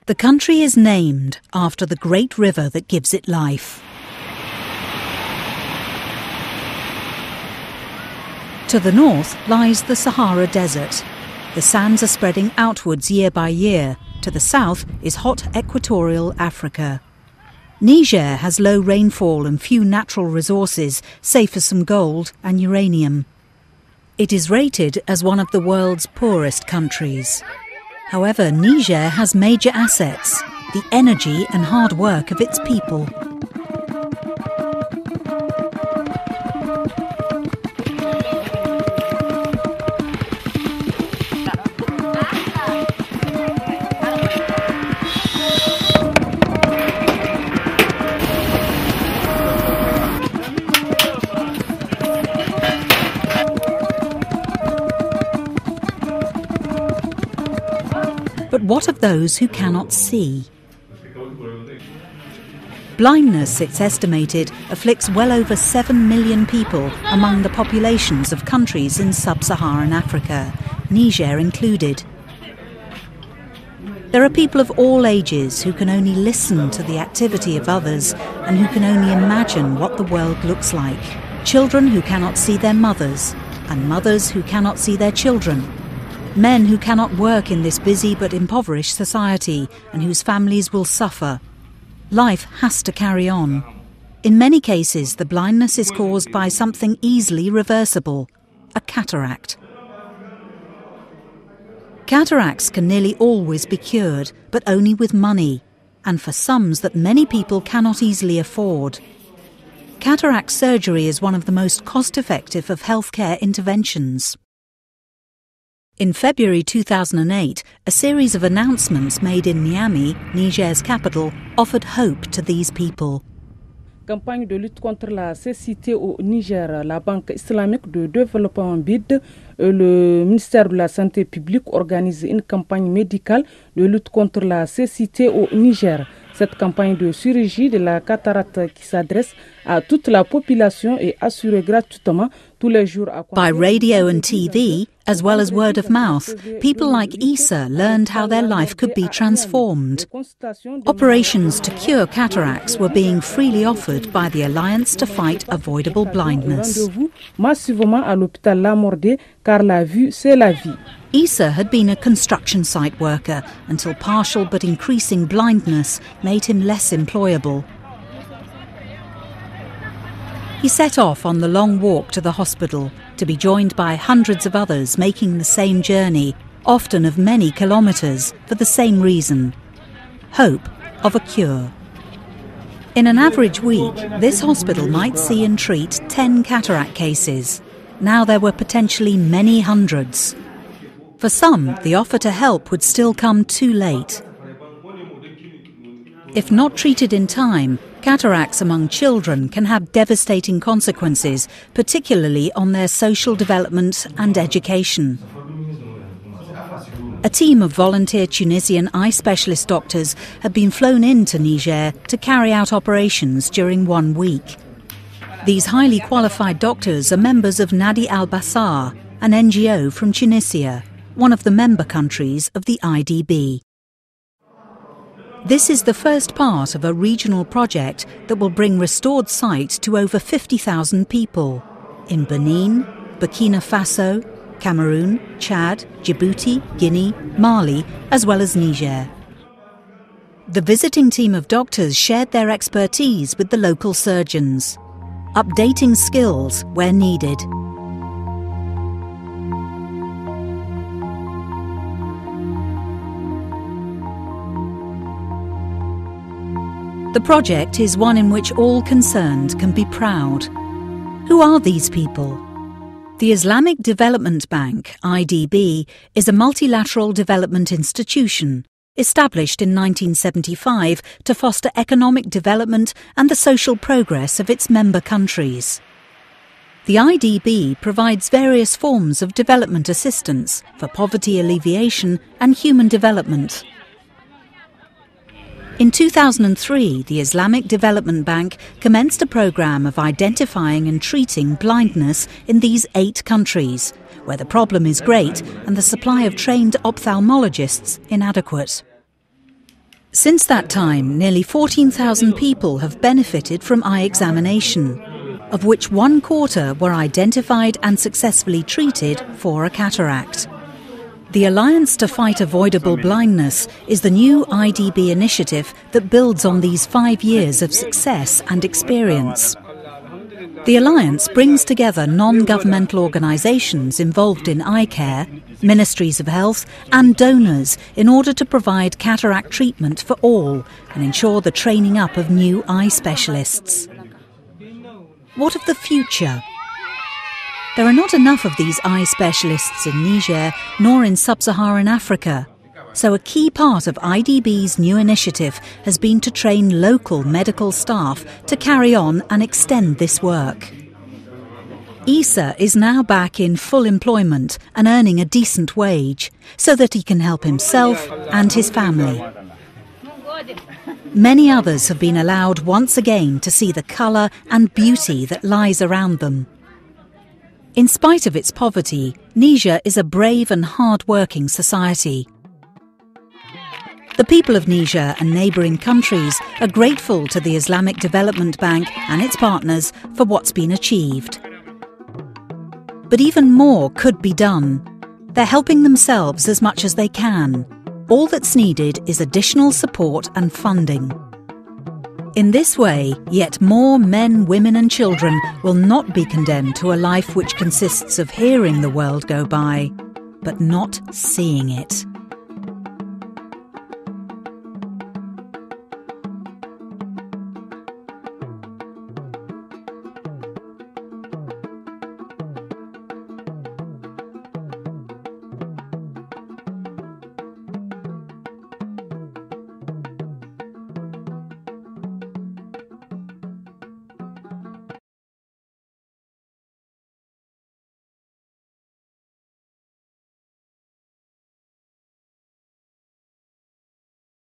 The country is named after the great river that gives it life. To the north lies the Sahara Desert. The sands are spreading outwards year by year. To the south is hot equatorial Africa. Niger has low rainfall and few natural resources, save for some gold and uranium. It is rated as one of the world's poorest countries. However, Niger has major assets, the energy and hard work of its people. But what of those who cannot see? Blindness, it's estimated, afflicts well over 7 million people among the populations of countries in sub-Saharan Africa, Niger included. There are people of all ages who can only listen to the activity of others and who can only imagine what the world looks like. Children who cannot see their mothers, and mothers who cannot see their children. Men who cannot work in this busy but impoverished society and whose families will suffer. Life has to carry on. In many cases, the blindness is caused by something easily reversible, a cataract. Cataracts can nearly always be cured, but only with money, and for sums that many people cannot easily afford. Cataract surgery is one of the most cost-effective of healthcare interventions. In February 2008, a series of announcements made in Niamey, Niger's capital, offered hope to these people. Campagne de lutte contre la cécité au Niger, la Banque islamique de développement BID, le ministère de la Santé publique organise une campagne médicale de lutte contre la cécité au Niger. Cette campagne de chirurgie de la cataracte qui s'adresse à toute la population est assurée gratuitement tous les jours. By radio and TV, as well as word of mouth, people like Issa learned how their life could be transformed. Operations to cure cataracts were being freely offered by the Alliance to Fight Avoidable Blindness. Massivement à l'hôpital Lamordé, car la vue, c'est la vie. Issa had been a construction site worker until partial but increasing blindness made him less employable. He set off on the long walk to the hospital, to be joined by hundreds of others making the same journey, often of many kilometres, for the same reason: hope of a cure. In an average week, this hospital might see and treat 10 cataract cases. Now there were potentially many hundreds. For some, the offer to help would still come too late. If not treated in time, cataracts among children can have devastating consequences, particularly on their social development and education. A team of volunteer Tunisian eye specialist doctors have been flown into Niger to carry out operations during 1 week. These highly qualified doctors are members of Nadi Al-Bassar, an NGO from Tunisia, one of the member countries of the IDB. This is the first part of a regional project that will bring restored sight to over 50,000 people in Benin, Burkina Faso, Cameroon, Chad, Djibouti, Guinea, Mali, as well as Niger. The visiting team of doctors shared their expertise with the local surgeons, updating skills where needed. The project is one in which all concerned can be proud. Who are these people? The Islamic Development Bank, IDB, is a multilateral development institution established in 1975 to foster economic development and the social progress of its member countries. The IDB provides various forms of development assistance for poverty alleviation and human development. In 2003, the Islamic Development Bank commenced a programme of identifying and treating blindness in these 8 countries, where the problem is great and the supply of trained ophthalmologists inadequate. Since that time, nearly 14,000 people have benefited from eye examination, of which 1/4 were identified and successfully treated for a cataract. The Alliance to Fight Avoidable Blindness is the new IDB initiative that builds on these 5 years of success and experience. The Alliance brings together non-governmental organisations involved in eye care, ministries of health and donors in order to provide cataract treatment for all and ensure the training up of new eye specialists. What of the future? There are not enough of these eye specialists in Niger nor in sub-Saharan Africa, so a key part of IDB's new initiative has been to train local medical staff to carry on and extend this work. Issa is now back in full employment and earning a decent wage so that he can help himself and his family. Many others have been allowed once again to see the colour and beauty that lies around them. In spite of its poverty, Niger is a brave and hard-working society. The people of Niger and neighbouring countries are grateful to the Islamic Development Bank and its partners for what's been achieved. But even more could be done. They're helping themselves as much as they can. All that's needed is additional support and funding. In this way, yet more men, women and children will not be condemned to a life which consists of hearing the world go by, but not seeing it.